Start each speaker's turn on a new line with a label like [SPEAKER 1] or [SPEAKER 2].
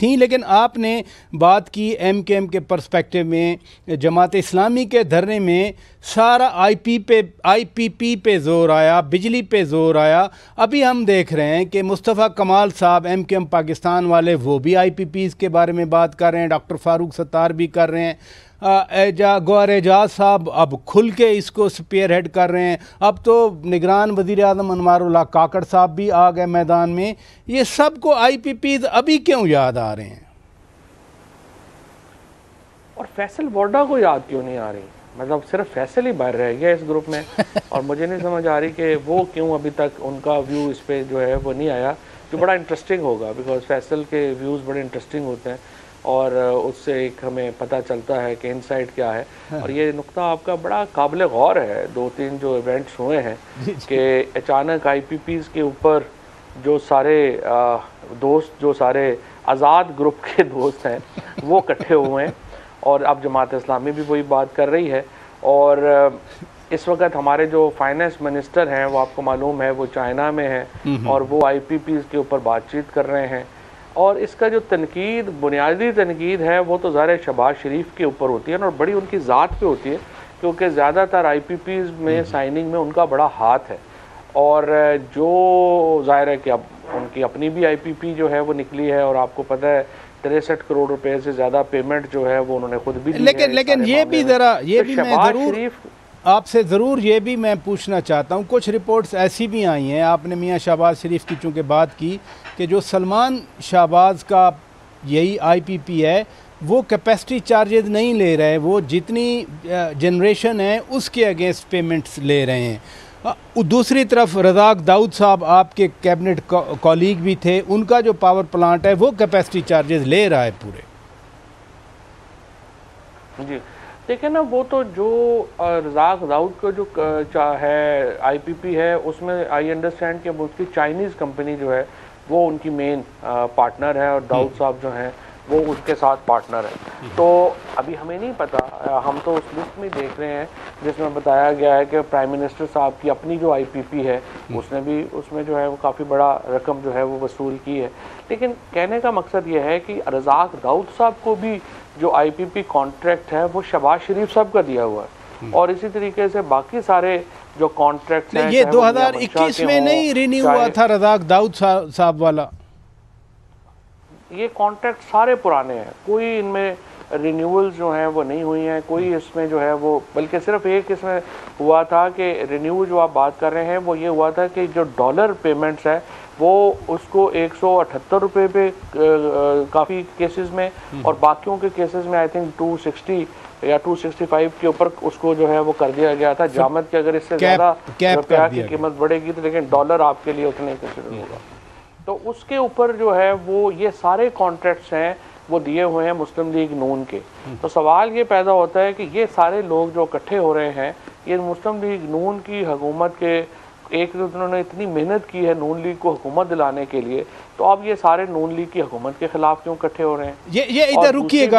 [SPEAKER 1] थी, लेकिन आपने बात की MKM के पर्सपेक्टिव में, जमात इस्लामी के धरने में सारा IPP पे ज़ोर आया, बिजली पे ज़ोर आया। अभी हम देख रहे हैं कि मुस्तफ़ा कमाल साहब MKM पाकिस्तान वाले वो भी IPPs के बारे में बात कर रहे हैं, डॉक्टर फारूक सत्तार भी कर रहे हैं, गौहर एजाज साहब अब खुल के इसको स्पीयर हेड कर रहे हैं। अब तो निगरान वज़ीर आज़म अनवारुल्लाह काकड़ साहब भी आ गए मैदान में। ये सबको IPPs अभी क्यों याद आ रहे हैं
[SPEAKER 2] और फैसल वोडा को याद क्यों नहीं आ रही? मतलब सिर्फ फैसल ही बाहर रह गया इस ग्रुप में और मुझे नहीं समझ आ रही कि वो क्यों अभी तक उनका व्यू इस पे जो है वो नहीं आया, जो बड़ा इंटरेस्टिंग होगा, बिकॉज फैसल के व्यूज़ बड़े इंटरेस्टिंग होते हैं और उससे एक हमें पता चलता है कि इनसाइट क्या है। और ये नुक्ता आपका बड़ा काबिल गौर है। 2-3 जो इवेंट्स हुए हैं कि अचानक IPPs के ऊपर जो सारे दोस्त, जो सारे आज़ाद ग्रुप के दोस्त हैं वो इकट्ठे हुए हैं और अब जमात इस्लामी भी वही बात कर रही है। और इस वक्त हमारे जो फाइनेंस मिनिस्टर हैं वो आपको मालूम है वो चाइना में है और वो IPPs के ऊपर बातचीत कर रहे हैं। और इसका जो तनकीद, बुनियादी तनकीद है वो तो ज़ाहिर शहबाज शरीफ के ऊपर होती है और बड़ी उनकी ज़ात पे होती है, क्योंकि ज़्यादातर IPPs में साइनिंग में उनका बड़ा हाथ है। और जो ज़ाहिर है कि अब उनकी अपनी भी IPP जो है वो निकली है और आपको पता है 63 करोड़ रुपए से ज़्यादा पेमेंट जो है वो उन्होंने खुद भी दी है।
[SPEAKER 1] लेकिन ये भी ज़रा ये भी मैं ज़रूर आपसे ज़रूर ये भी मैं पूछना चाहता हूँ, कुछ रिपोर्ट्स ऐसी भी आई हैं, आपने मियाँ शहबाज शरीफ की चूँकि बात की, कि जो सलमान शहबाज का यही IPP है वो कैपेसिटी चार्जेस नहीं ले रहे, वो जितनी जनरेशन है उसके अगेंस्ट पेमेंट्स ले रहे हैं। दूसरी तरफ रज़ाक दाऊद साहब आपके कैबिनेट कॉलीग भी थे, उनका जो पावर प्लांट है वो कैपेसिटी चार्जेस ले रहा है पूरे।
[SPEAKER 2] जी देखिए ना, वो तो जो रज़ाक दाऊद का जो है IPP है उसमें आई अंडरस्टैंड कि वो उसकी चाइनीज़ कंपनी जो है वो उनकी मेन पार्टनर है और दाऊद साहब जो हैं वो उसके साथ पार्टनर है। तो अभी हमें नहीं पता, हम तो उस लिस्ट में देख रहे हैं जिसमें बताया गया है कि प्राइम मिनिस्टर साहब की अपनी जो IPP है उसने भी उसमें जो है वो काफ़ी बड़ा रकम जो है वो वसूल की है। लेकिन कहने का मकसद ये है कि रज़ाक दाऊद साहब को भी जो IPP कॉन्ट्रैक्ट है वो शहबाज शरीफ साहब का दिया हुआ है और इसी तरीके से बाकी सारे जो कॉन्ट्रैक्ट हैं,
[SPEAKER 1] ये 2021 में नहीं रिन्यू हुआ था रज़ाक दाऊद साहब वाला?
[SPEAKER 2] ये कॉन्ट्रैक्ट सारे पुराने हैं, कोई इनमें रिन्यूअल्स जो हैं वो नहीं हुई हैं, कोई इसमें जो है वो, बल्कि सिर्फ एक इसमें हुआ था कि रिन्यू जो आप बात कर रहे हैं वो ये हुआ था कि जो डॉलर पेमेंट्स है वो उसको 178 रुपये पे काफ़ी केसेस में और बाकियों के केसेस में आई थिंक 260 या 265 के ऊपर उसको जो है वो कर दिया गया था जामद के अगर इससे ज़्यादा रुपया की कीमत बढ़ेगी तो लेकिन डॉलर आपके लिए उतने कंसिडर होगा। तो उसके ऊपर जो है वो ये सारे कॉन्ट्रैक्ट्स हैं वो दिए हुए हैं मुस्लिम लीग नून के। तो सवाल ये पैदा होता है कि ये सारे लोग जो इकट्ठे हो रहे हैं ये मुस्लिम लीग नून की हुकूमत के, एक तो उन्होंने इतनी मेहनत की है नून लीग को हुकूमत दिलाने के लिए, तो अब ये सारे नून लीग की हुकूमत के खिलाफ क्यों इकट्ठे हो रहे हैं?
[SPEAKER 1] ये इधर रुकिएगा।